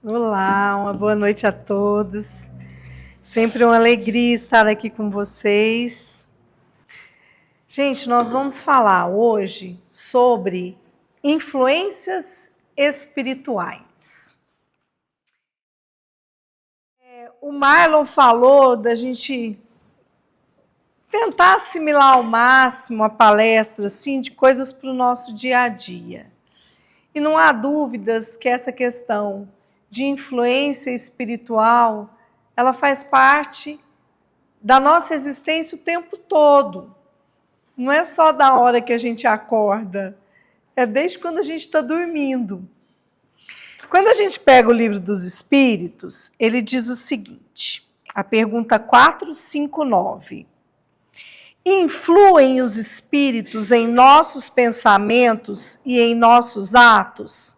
Olá, uma boa noite a todos. Sempre uma alegria estar aqui com vocês. Gente, nós vamos falar hoje sobre influências espirituais. O Marlon falou da gente tentar assimilar ao máximo a palestra assim, de coisas para o nosso dia a dia. E não há dúvidas que essa questão de influência espiritual, ela faz parte da nossa existência o tempo todo. Não é só da hora que a gente acorda, é desde quando a gente está dormindo. Quando a gente pega o Livro dos Espíritos, ele diz o seguinte, a pergunta 459. Influem os espíritos em nossos pensamentos e em nossos atos?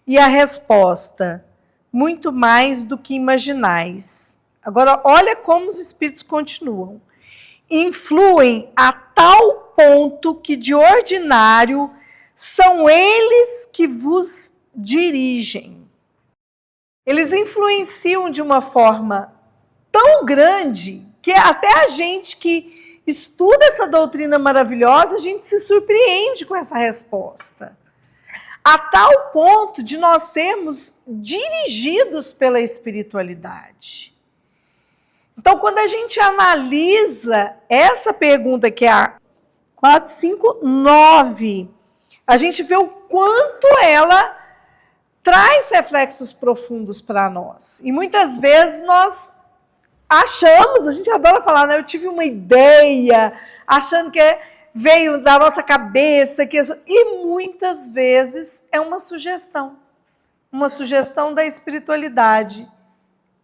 E a resposta, muito mais do que imaginais. Agora, olha como os espíritos continuam. Influem a tal ponto que, de ordinário, são eles que vos dirigem. Eles influenciam de uma forma tão grande que até a gente que estuda essa doutrina maravilhosa, a gente se surpreende com essa resposta. A tal ponto de nós sermos dirigidos pela espiritualidade. Então, quando a gente analisa essa pergunta, que é a 459, a gente vê o quanto ela traz reflexos profundos para nós. E muitas vezes nós achamos, a gente adora falar, né? Eu tive uma ideia, achando que veio da nossa cabeça, e muitas vezes é uma sugestão da espiritualidade.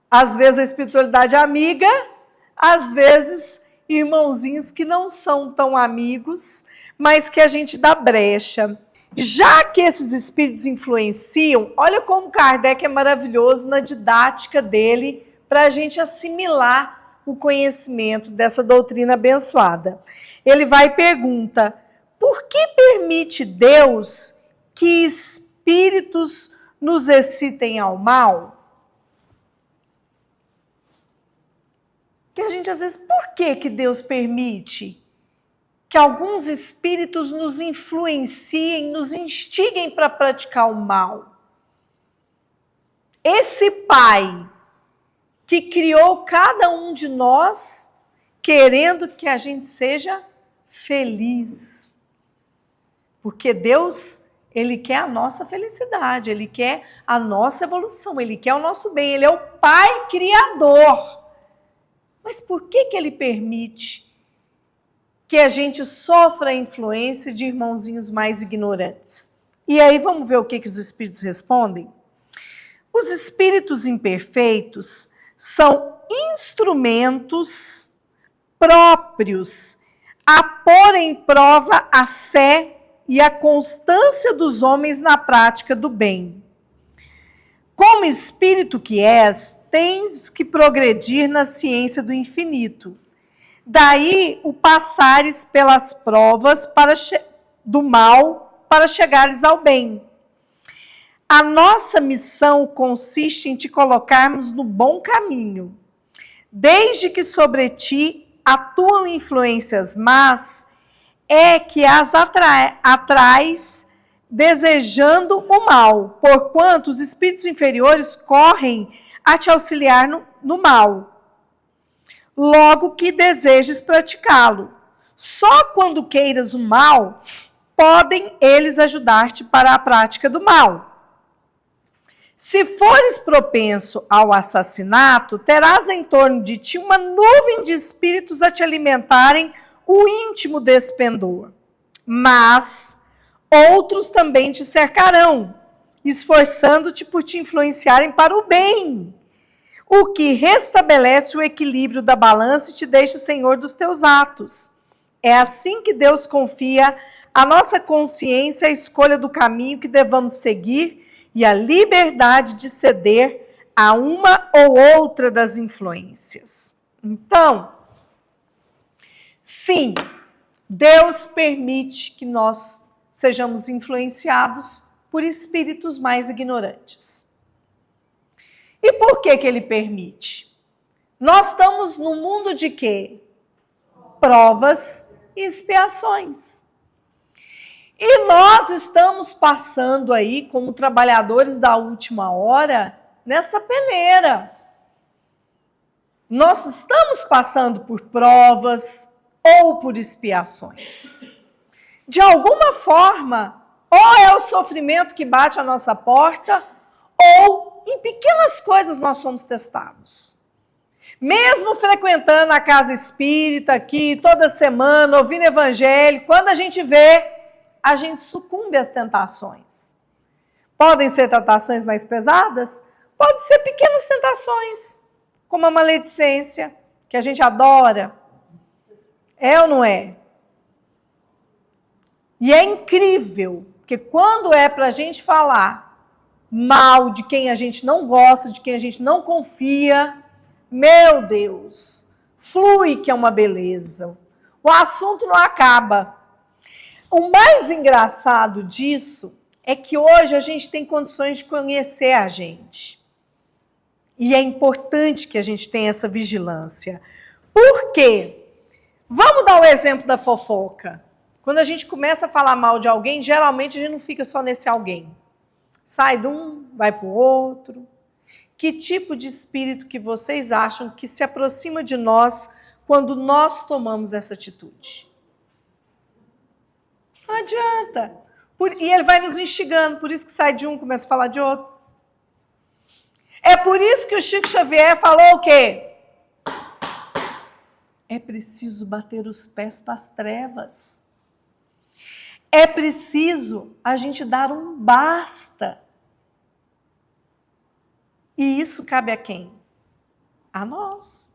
Às vezes a espiritualidade amiga, às vezes irmãozinhos que não são tão amigos, mas que a gente dá brecha. Já que esses espíritos influenciam, olha como Kardec é maravilhoso na didática dele para a gente assimilar o conhecimento dessa doutrina abençoada. Ele vai e pergunta, por que permite Deus que espíritos nos excitem ao mal? Que a gente às vezes, por que Deus permite que alguns espíritos nos influenciem, nos instiguem para praticar o mal? Esse Pai que criou cada um de nós, querendo que a gente seja feliz. Porque Deus, Ele quer a nossa felicidade, Ele quer a nossa evolução, Ele quer o nosso bem, Ele é o Pai Criador. Mas por que Ele permite que a gente sofra a influência de irmãozinhos mais ignorantes? E aí vamos ver o que os espíritos respondem? Os espíritos imperfeitos são instrumentos próprios a pôr em prova a fé e a constância dos homens na prática do bem. Como espírito que és, tens que progredir na ciência do infinito. Daí o passares pelas provas do mal para chegares ao bem. A nossa missão consiste em te colocarmos no bom caminho. Desde que sobre ti atuam influências más, é que as atrais desejando o mal, porquanto os espíritos inferiores correm a te auxiliar no mal. Logo que desejes praticá-lo. Só quando queiras o mal, podem eles ajudar-te para a prática do mal. Se fores propenso ao assassinato, terás em torno de ti uma nuvem de espíritos a te alimentarem o íntimo despendor. Mas outros também te cercarão, esforçando-te por te influenciarem para o bem, o que restabelece o equilíbrio da balança e te deixa senhor dos teus atos. É assim que Deus confia à nossa consciência a escolha do caminho que devamos seguir e a liberdade de ceder a uma ou outra das influências. Então, sim, Deus permite que nós sejamos influenciados por espíritos mais ignorantes. E por que ele permite? Nós estamos no mundo de quê? Provas e expiações. E nós estamos passando aí, como trabalhadores da última hora, nessa peneira. Nós estamos passando por provas ou por expiações. De alguma forma, ou é o sofrimento que bate à nossa porta, ou em pequenas coisas nós somos testados. Mesmo frequentando a casa espírita aqui, toda semana, ouvindo evangelho, quando a gente vê, a gente sucumbe às tentações. Podem ser tentações mais pesadas? Pode ser pequenas tentações, como a maledicência, que a gente adora. É ou não é? E é incrível, porque quando é para a gente falar mal de quem a gente não gosta, de quem a gente não confia, meu Deus, flui que é uma beleza. O assunto não acaba. O mais engraçado disso é que hoje a gente tem condições de conhecer a gente. E é importante que a gente tenha essa vigilância. Por quê? Vamos dar o exemplo da fofoca. Quando a gente começa a falar mal de alguém, geralmente a gente não fica só nesse alguém. Sai de um, vai para o outro. Que tipo de espírito que vocês acham que se aproxima de nós quando nós tomamos essa atitude? Não adianta. E ele vai nos instigando, por isso que sai de um, começa a falar de outro. É por isso que o Chico Xavier falou o quê? É preciso bater os pés para as trevas. É preciso a gente dar um basta. E isso cabe a quem? A nós.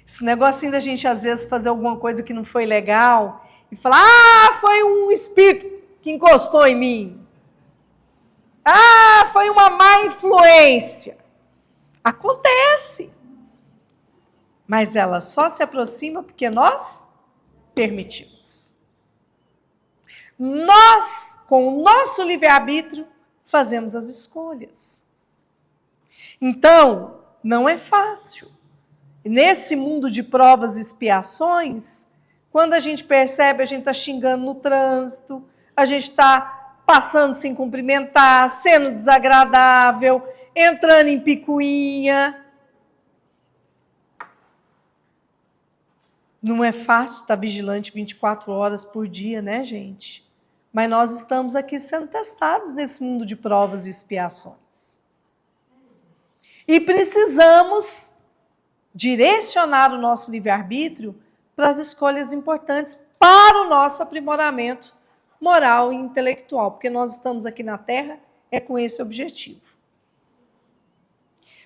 Esse negocinho da gente, às vezes, fazer alguma coisa que não foi legal e falar, foi um espírito que encostou em mim. Foi uma má influência. Acontece. Mas ela só se aproxima porque nós permitimos. Nós, com o nosso livre-arbítrio, fazemos as escolhas. Então, não é fácil. Nesse mundo de provas e expiações, quando a gente percebe, a gente está xingando no trânsito, a gente está passando sem cumprimentar, sendo desagradável, entrando em picuinha. Não é fácil estar vigilante 24 horas por dia, né, gente? Mas nós estamos aqui sendo testados nesse mundo de provas e expiações. E precisamos direcionar o nosso livre-arbítrio para as escolhas importantes para o nosso aprimoramento moral e intelectual, porque nós estamos aqui na Terra com esse objetivo.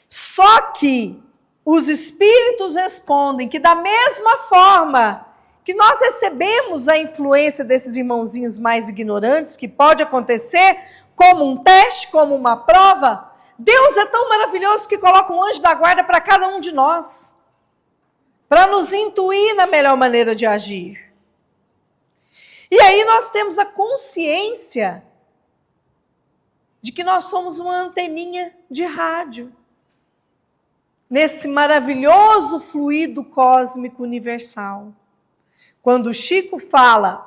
Só que os espíritos respondem que da mesma forma que nós recebemos a influência desses irmãozinhos mais ignorantes, que pode acontecer como um teste, como uma prova, Deus é tão maravilhoso que coloca um anjo da guarda para cada um de nós, para nos intuir na melhor maneira de agir. E aí nós temos a consciência de que nós somos uma anteninha de rádio, nesse maravilhoso fluido cósmico universal. Quando o Chico fala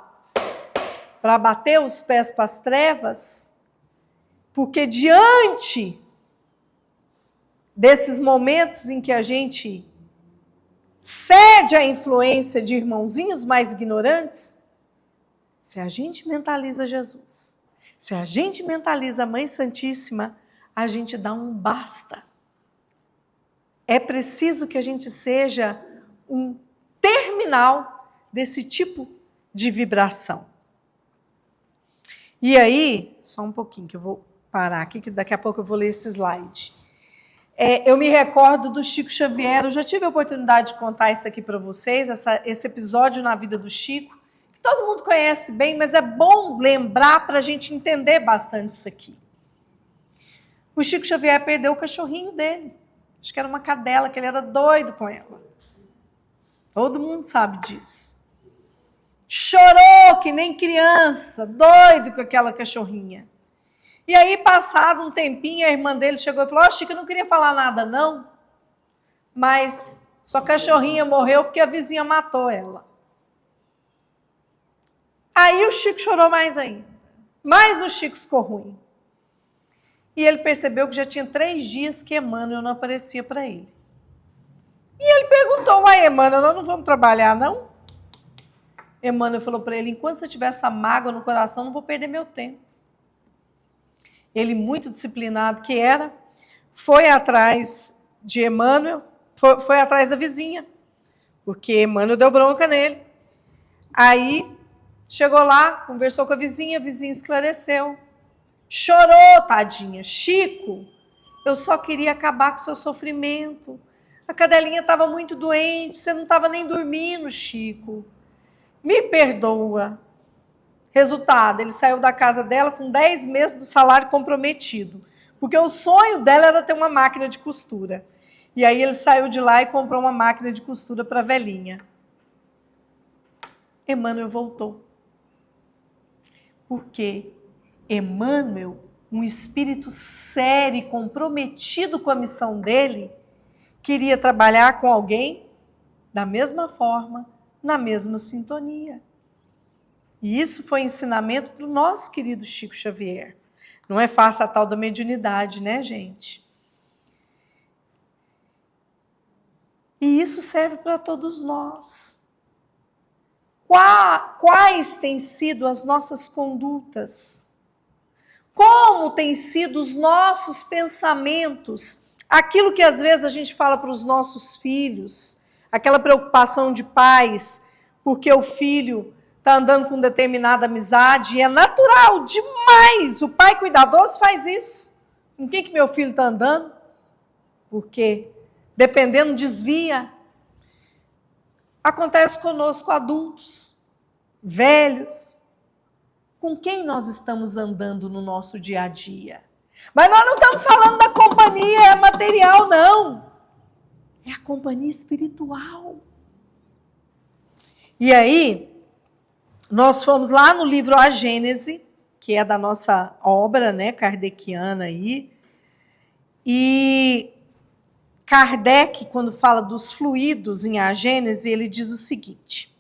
para bater os pés para as trevas, porque diante desses momentos em que a gente cede à influência de irmãozinhos mais ignorantes, se a gente mentaliza Jesus, se a gente mentaliza a Mãe Santíssima, a gente dá um basta. É preciso que a gente seja um terminal desse tipo de vibração. E aí, só um pouquinho que eu vou parar aqui, que daqui a pouco eu vou ler esse slide. Eu me recordo do Chico Xavier, eu já tive a oportunidade de contar isso aqui para vocês, esse episódio na vida do Chico, que todo mundo conhece bem, mas é bom lembrar para a gente entender bastante isso aqui. O Chico Xavier perdeu o cachorrinho dele. Acho que era uma cadela, que ele era doido com ela. Todo mundo sabe disso. Chorou que nem criança, doido com aquela cachorrinha. E aí, passado um tempinho, a irmã dele chegou e falou: Chico, eu não queria falar nada não, mas sua cachorrinha morreu porque a vizinha matou ela. Aí o Chico chorou mais ainda. Mas o Chico ficou ruim. E ele percebeu que já tinha 3 dias que Emmanuel não aparecia para ele. E ele perguntou: uai, Emmanuel, nós não vamos trabalhar, não? Emmanuel falou para ele: enquanto você tiver essa mágoa no coração, não vou perder meu tempo. Ele, muito disciplinado que era, foi atrás de Emmanuel, foi atrás da vizinha, porque Emmanuel deu bronca nele. Aí, chegou lá, conversou com a vizinha esclareceu. Chorou, tadinha. Chico, eu só queria acabar com o seu sofrimento. A cadelinha estava muito doente, você não estava nem dormindo, Chico. Me perdoa. Resultado, ele saiu da casa dela com 10 meses do salário comprometido, porque o sonho dela era ter uma máquina de costura. E aí ele saiu de lá e comprou uma máquina de costura para a velhinha. Emmanuel voltou. Por quê? Emmanuel, um espírito sério e comprometido com a missão dele, queria trabalhar com alguém da mesma forma, na mesma sintonia. E isso foi ensinamento para o nosso querido Chico Xavier. Não é fácil a tal da mediunidade, né, gente? E isso serve para todos nós. Quais têm sido as nossas condutas? Como têm sido os nossos pensamentos? Aquilo que às vezes a gente fala para os nossos filhos, aquela preocupação de pais, porque o filho está andando com determinada amizade, e é natural demais. O pai cuidadoso faz isso. Com quem que meu filho está andando? Porque, dependendo, desvia. Acontece conosco, adultos, velhos. Com quem nós estamos andando no nosso dia a dia? Mas nós não estamos falando da companhia material, não. É a companhia espiritual. E aí, nós fomos lá no livro A Gênese, que é da nossa obra, né, kardeciana aí. E Kardec, quando fala dos fluidos em A Gênese, ele diz o seguinte: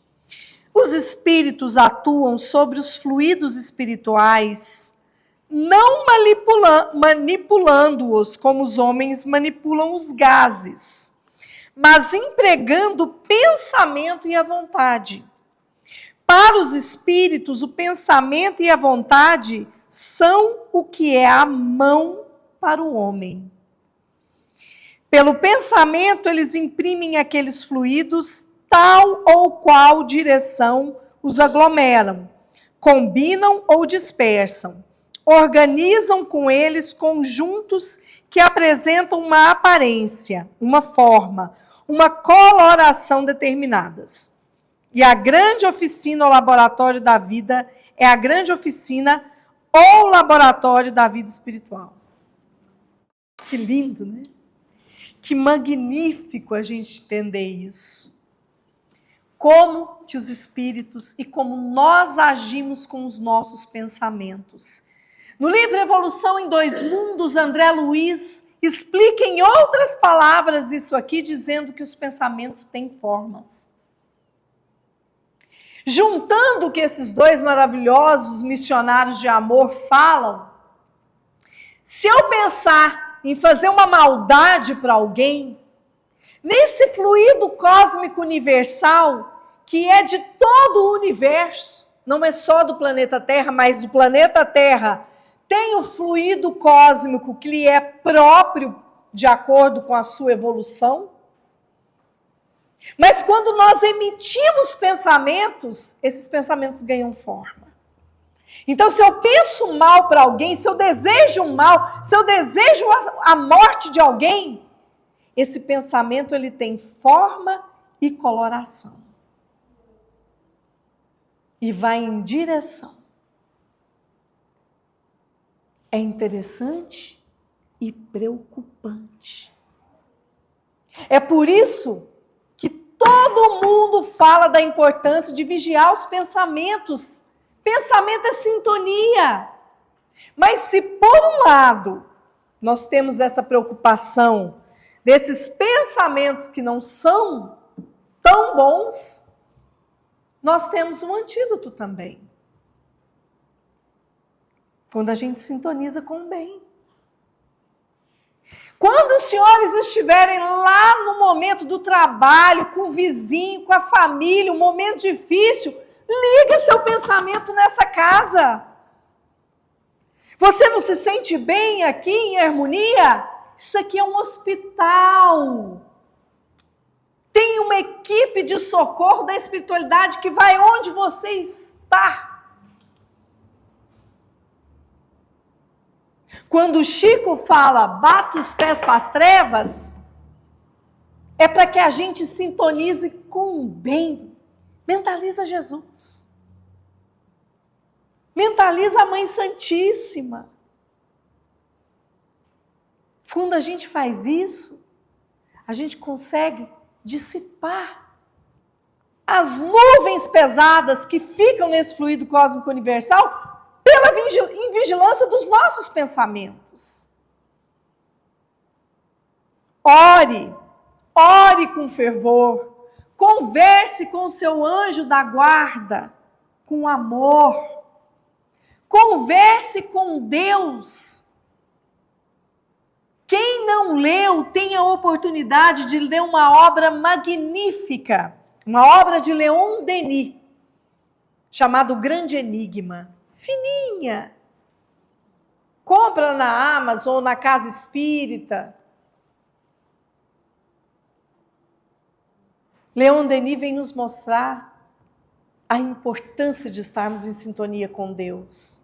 os espíritos atuam sobre os fluidos espirituais, não manipulando-os como os homens manipulam os gases, mas empregando o pensamento e a vontade. Para os espíritos, o pensamento e a vontade são o que é a mão para o homem. Pelo pensamento, eles imprimem aqueles fluidos tal ou qual direção os aglomeram, combinam ou dispersam, organizam com eles conjuntos que apresentam uma aparência, uma forma, uma coloração determinadas. E a grande oficina ou laboratório da vida é a grande oficina ou laboratório da vida espiritual. Que lindo, né? Que magnífico a gente entender isso. Como que os espíritos e como nós agimos com os nossos pensamentos. No livro Evolução em 2 Mundos, André Luiz explica em outras palavras isso aqui, dizendo que os pensamentos têm formas. Juntando o que esses 2 maravilhosos missionários de amor falam, se eu pensar em fazer uma maldade para alguém, nesse fluido cósmico universal, que é de todo o universo, não é só do planeta Terra, mas o planeta Terra tem o fluido cósmico que lhe é próprio de acordo com a sua evolução. Mas quando nós emitimos pensamentos, esses pensamentos ganham forma. Então, se eu penso mal para alguém, se eu desejo mal, se eu desejo a morte de alguém, esse pensamento ele tem forma e coloração. E vai em direção. É interessante e preocupante. É por isso que todo mundo fala da importância de vigiar os pensamentos. Pensamento é sintonia. Mas se por um lado nós temos essa preocupação desses pensamentos que não são tão bons, nós temos um antídoto também. Quando a gente sintoniza com o bem. Quando os senhores estiverem lá no momento do trabalho, com o vizinho, com a família, um momento difícil, liga seu pensamento nessa casa. Você não se sente bem aqui em harmonia? Isso aqui é um hospital. Tem uma equipe de socorro da espiritualidade que vai onde você está. Quando o Chico fala, bata os pés para as trevas, é para que a gente sintonize com o bem. Mentaliza Jesus. Mentaliza a Mãe Santíssima. Quando a gente faz isso, a gente consegue dissipar as nuvens pesadas que ficam nesse fluido cósmico universal pela invigilância dos nossos pensamentos. Ore com fervor, converse com o seu anjo da guarda, com amor, converse com Deus. Quem não leu, tem a oportunidade de ler uma obra magnífica, uma obra de Leon Denis, chamada O Grande Enigma. Fininha. Compra na Amazon ou na Casa Espírita. Leon Denis vem nos mostrar a importância de estarmos em sintonia com Deus.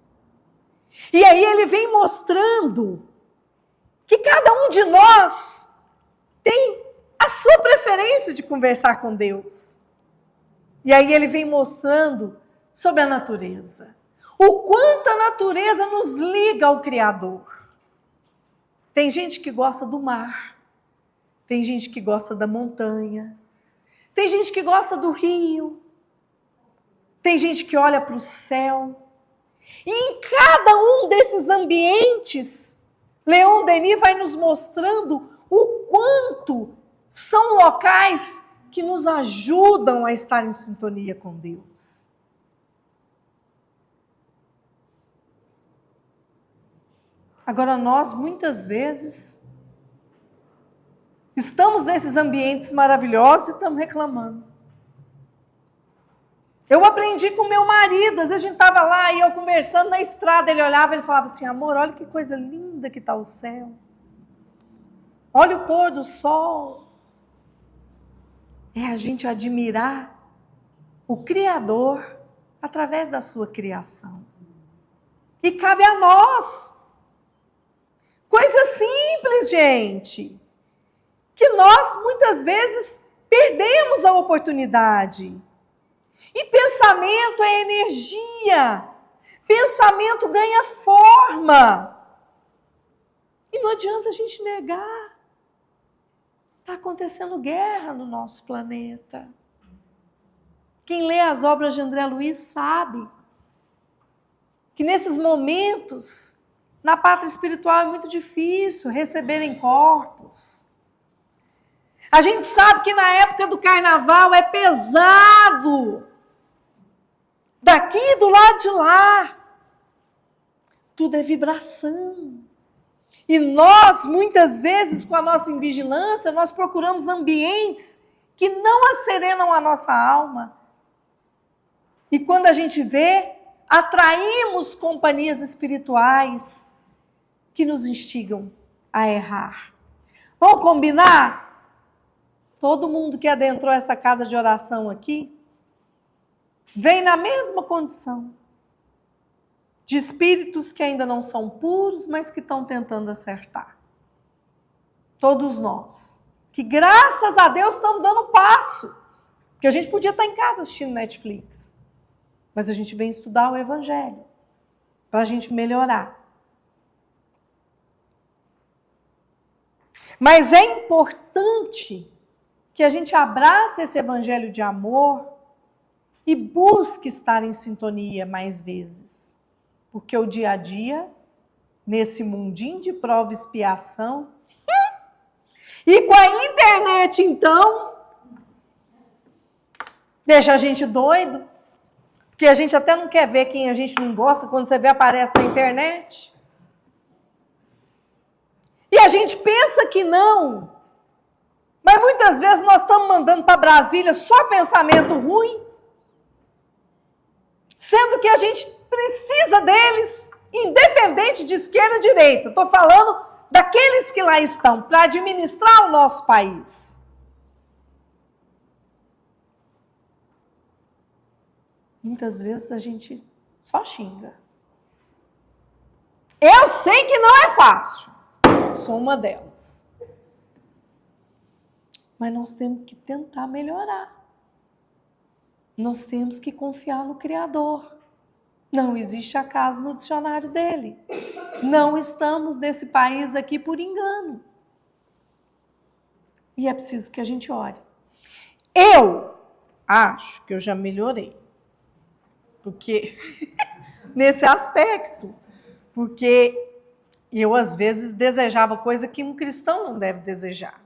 E aí ele vem mostrando que cada um de nós tem a sua preferência de conversar com Deus. E aí ele vem mostrando sobre a natureza. O quanto a natureza nos liga ao Criador. Tem gente que gosta do mar, tem gente que gosta da montanha, tem gente que gosta do rio, tem gente que olha para o céu. E em cada um desses ambientes, Leon Denis vai nos mostrando o quanto são locais que nos ajudam a estar em sintonia com Deus. Agora, nós, muitas vezes, estamos nesses ambientes maravilhosos e estamos reclamando. Eu aprendi com meu marido, às vezes a gente estava lá e eu conversando na estrada, ele olhava e ele falava assim, amor, olha que coisa linda que está o céu. Olha o pôr do sol. É a gente admirar o Criador através da sua criação. E cabe a nós. Coisa simples, gente, que nós muitas vezes perdemos a oportunidade. E pensamento é energia, pensamento ganha forma. E não adianta a gente negar. Está acontecendo guerra no nosso planeta. Quem lê as obras de André Luiz sabe que nesses momentos, na pátria espiritual é muito difícil receberem corpos. A gente sabe que na época do carnaval é pesado. Daqui do lado de lá. Tudo é vibração. E nós, muitas vezes, com a nossa invigilância, nós procuramos ambientes que não asserenam a nossa alma. E quando a gente vê, atraímos companhias espirituais que nos instigam a errar. Vamos combinar? Todo mundo que adentrou essa casa de oração aqui, vem na mesma condição de espíritos que ainda não são puros, mas que estão tentando acertar. Todos nós, que graças a Deus estamos dando passo, porque a gente podia estar em casa assistindo Netflix, mas a gente vem estudar o Evangelho, para a gente melhorar. Mas é importante que a gente abrace esse Evangelho de amor e busque estar em sintonia mais vezes. Porque o dia a dia nesse mundinho de prova e expiação. E com a internet, então, deixa a gente doido, porque a gente até não quer ver quem a gente não gosta quando você vê aparece na internet. E a gente pensa que não, mas muitas vezes nós estamos mandando para Brasília só pensamento ruim, sendo que a gente precisa deles, independente de esquerda ou direita. Estou falando daqueles que lá estão, para administrar o nosso país. Muitas vezes a gente só xinga. Eu sei que não é fácil, sou uma delas. Mas nós temos que tentar melhorar. Nós temos que confiar no Criador. Não existe acaso no dicionário dele. Não estamos nesse país aqui por engano. E é preciso que a gente ore. Eu acho que eu já melhorei. Porque, nesse aspecto, porque eu às vezes desejava coisa que um cristão não deve desejar.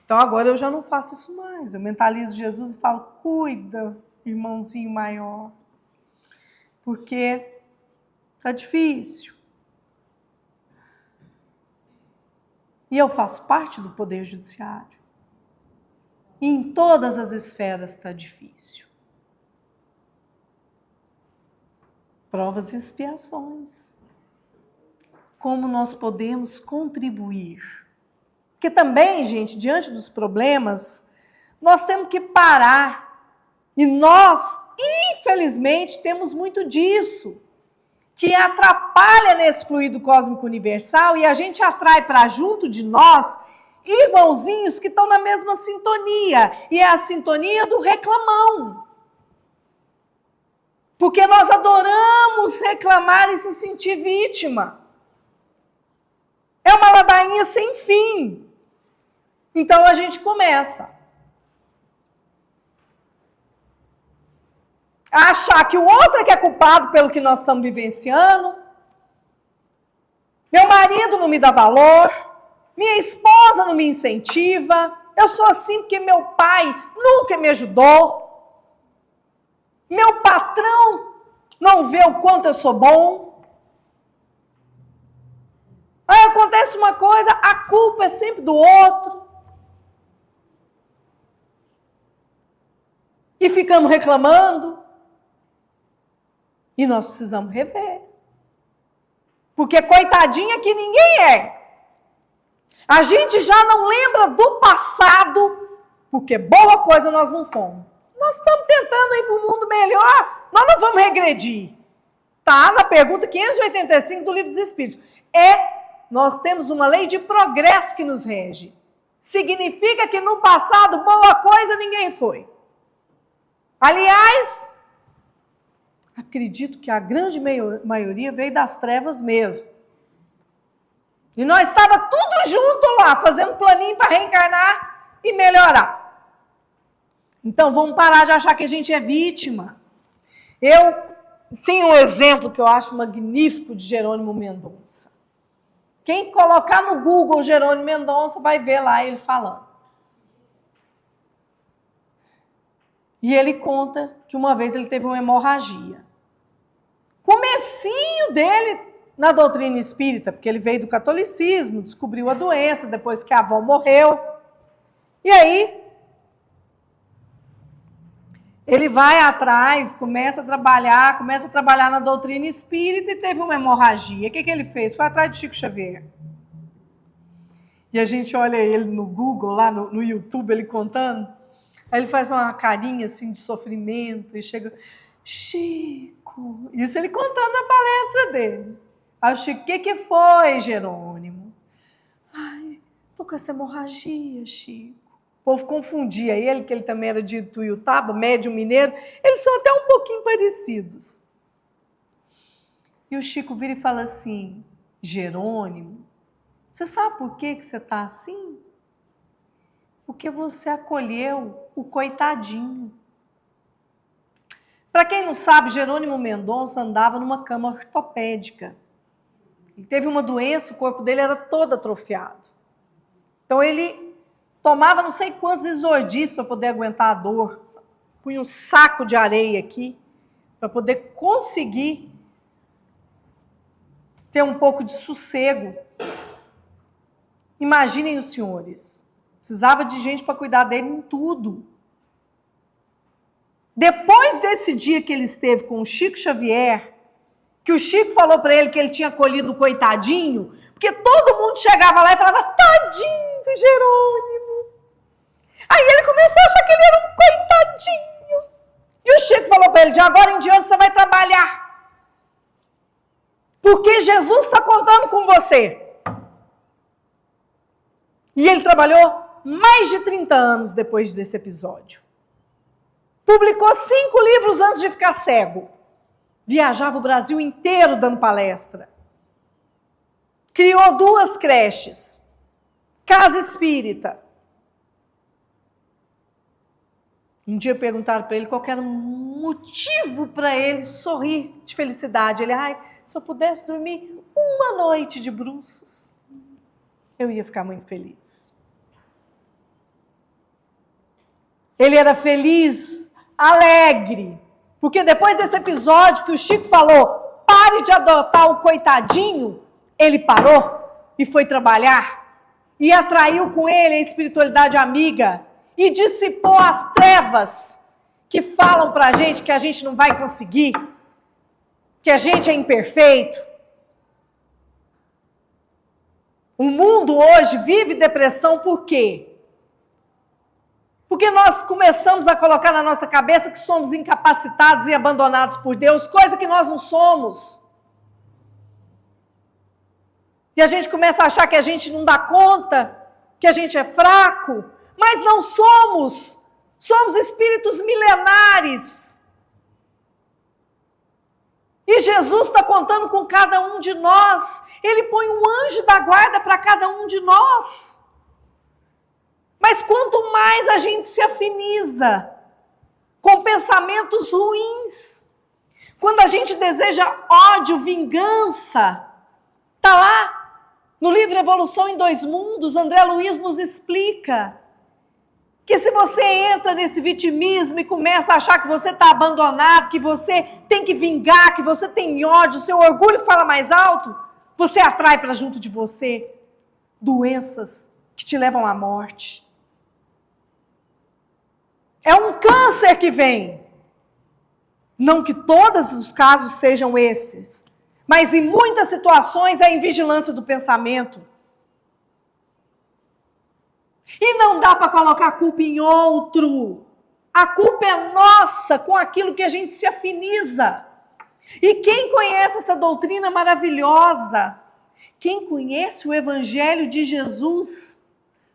Então agora eu já não faço isso mais. Eu mentalizo Jesus e falo, cuida, irmãozinho maior. Porque está difícil. E eu faço parte do Poder Judiciário. E em todas as esferas está difícil. Provas e expiações. Como nós podemos contribuir? Porque também, gente, diante dos problemas, nós temos que parar. E nós, infelizmente, temos muito disso, que atrapalha nesse fluido cósmico universal e a gente atrai para junto de nós irmãozinhos que estão na mesma sintonia. E é a sintonia do reclamão. Porque nós adoramos reclamar e se sentir vítima. É uma ladainha sem fim. Então a gente começa a achar que o outro é que é culpado pelo que nós estamos vivenciando. Meu marido não me dá valor, minha esposa não me incentiva, eu sou assim porque meu pai nunca me ajudou, meu patrão não vê o quanto eu sou bom. Aí acontece uma coisa, a culpa é sempre do outro. E ficamos reclamando. E nós precisamos rever. Porque coitadinha que ninguém é. A gente já não lembra do passado, porque boa coisa nós não fomos. Nós estamos tentando ir para um mundo melhor, nós não vamos regredir. Está na pergunta 585 do Livro dos Espíritos. Nós temos uma lei de progresso que nos rege. Significa que no passado, boa coisa ninguém foi. Aliás, acredito que a grande maioria veio das trevas mesmo. E nós estávamos tudo junto lá, fazendo planinho para reencarnar e melhorar. Então vamos parar de achar que a gente é vítima. Eu tenho um exemplo que eu acho magnífico de Jerônimo Mendonça. Quem colocar no Google Jerônimo Mendonça vai ver lá ele falando. E ele conta que uma vez ele teve uma hemorragia. Comecinho dele na doutrina espírita, porque ele veio do catolicismo, descobriu a doença depois que a avó morreu. E aí, ele vai atrás, começa a trabalhar na doutrina espírita e teve uma hemorragia. O que ele fez? Foi atrás de Chico Xavier. E a gente olha ele no Google, lá no YouTube, ele contando. Aí ele faz uma carinha assim de sofrimento e chega, Chico, isso ele contando na palestra dele. Aí o Chico, o que foi, Jerônimo? Ai, tô com essa hemorragia, Chico. O povo confundia ele, que ele também era de Tuiutaba, médium mineiro, eles são até um pouquinho parecidos. E o Chico vira e fala assim, Jerônimo, você sabe por que você está assim? Porque você acolheu o coitadinho. Para quem não sabe, Jerônimo Mendonça andava numa cama ortopédica. Ele teve uma doença, o corpo dele era todo atrofiado. Então ele tomava não sei quantos Isordis para poder aguentar a dor. Punha um saco de areia aqui para poder conseguir ter um pouco de sossego. Imaginem os senhores. Precisava de gente para cuidar dele em tudo. Depois desse dia que ele esteve com o Chico Xavier, que o Chico falou para ele que ele tinha colhido o coitadinho, porque todo mundo chegava lá e falava, tadinho do Jerônimo. Aí ele começou a achar que ele era um coitadinho. E o Chico falou para ele, de agora em diante você vai trabalhar. Porque Jesus está contando com você. E ele trabalhou mais de 30 anos depois desse episódio. Publicou 5 livros antes de ficar cego. Viajava o Brasil inteiro dando palestra. Criou 2 creches. Casa espírita. Um dia perguntaram para ele qual era o motivo para ele sorrir de felicidade. Ele, se eu pudesse dormir uma noite de bruços, eu ia ficar muito feliz. Ele era feliz, alegre, porque depois desse episódio que o Chico falou, pare de adotar o coitadinho, ele parou e foi trabalhar e atraiu com ele a espiritualidade amiga e dissipou as trevas que falam pra gente que a gente não vai conseguir, que a gente é imperfeito. O mundo hoje vive depressão por quê? Porque nós começamos a colocar na nossa cabeça que somos incapacitados e abandonados por Deus, coisa que nós não somos. E a gente começa a achar que a gente não dá conta, que a gente é fraco, mas não somos. Somos espíritos milenares. E Jesus está contando com cada um de nós. Ele põe um anjo da guarda para cada um de nós. Mas quanto mais a gente se afiniza com pensamentos ruins, quando a gente deseja ódio, vingança, está lá no livro Evolução em 2 Mundos, André Luiz nos explica que se você entra nesse vitimismo e começa a achar que você está abandonado, que você tem que vingar, que você tem ódio, seu orgulho fala mais alto, você atrai para junto de você doenças que te levam à morte. É um câncer que vem. Não que todos os casos sejam esses, mas em muitas situações é a invigilância do pensamento. E não dá para colocar a culpa em outro. A culpa é nossa com aquilo que a gente se afiniza. E quem conhece essa doutrina maravilhosa, quem conhece o Evangelho de Jesus,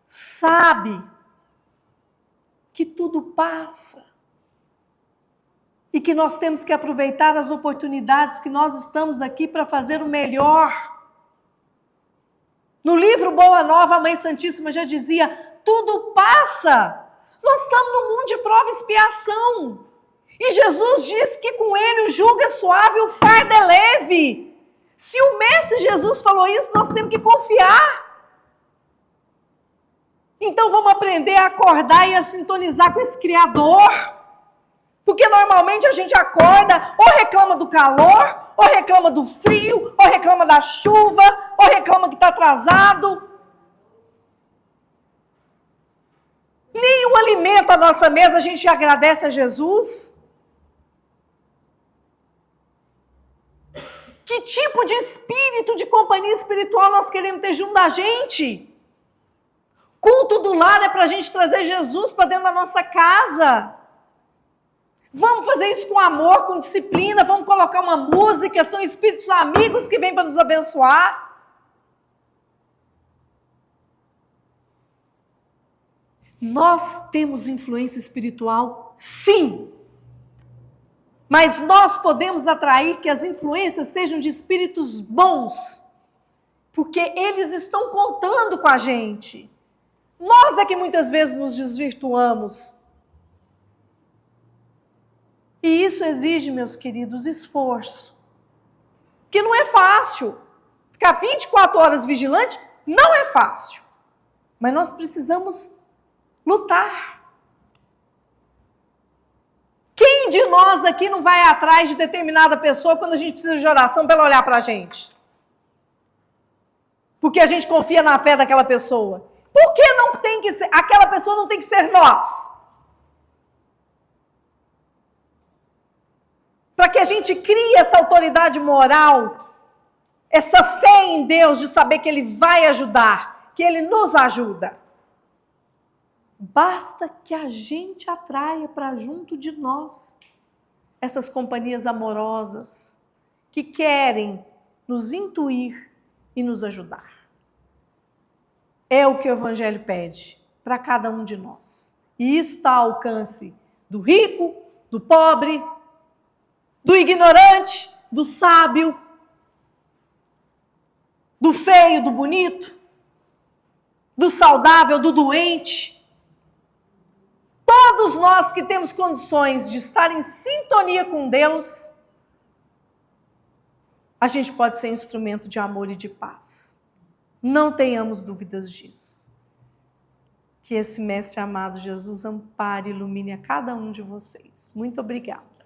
sabe que tudo passa. E que nós temos que aproveitar as oportunidades que nós estamos aqui para fazer o melhor. No livro Boa Nova, a Mãe Santíssima já dizia, tudo passa. Nós estamos num mundo de prova e expiação. E Jesus diz que com ele o jugo é suave e o fardo é leve. Se o Mestre Jesus falou isso, nós temos que confiar. Então vamos aprender a acordar e a sintonizar com esse Criador. Porque normalmente a gente acorda, ou reclama do calor, ou reclama do frio, ou reclama da chuva, ou reclama que está atrasado. Nenhum alimento à nossa mesa a gente agradece a Jesus. Que tipo de espírito, de companhia espiritual nós queremos ter junto da gente? Culto do lar é para a gente trazer Jesus para dentro da nossa casa. Vamos fazer isso com amor, com disciplina, vamos colocar uma música, são espíritos amigos que vêm para nos abençoar. Nós temos influência espiritual, sim. Mas nós podemos atrair que as influências sejam de espíritos bons, porque eles estão contando com a gente. Nós é que muitas vezes nos desvirtuamos. E isso exige, meus queridos, esforço. Que não é fácil. Ficar 24 horas vigilante não é fácil. Mas nós precisamos lutar. Quem de nós aqui não vai atrás de determinada pessoa quando a gente precisa de oração para ela olhar para a gente? Porque a gente confia na fé daquela pessoa. Por que não tem que ser, aquela pessoa não tem que ser nós? Para que a gente crie essa autoridade moral, essa fé em Deus de saber que Ele vai ajudar, que Ele nos ajuda. Basta que a gente atraia para junto de nós essas companhias amorosas que querem nos intuir e nos ajudar. É o que o Evangelho pede para cada um de nós. E isso está ao alcance do rico, do pobre, do ignorante, do sábio, do feio, do bonito, do saudável, do doente. Todos nós que temos condições de estar em sintonia com Deus, a gente pode ser instrumento de amor e de paz. Não tenhamos dúvidas disso. Que esse Mestre amado Jesus ampare e ilumine a cada um de vocês. Muito obrigada.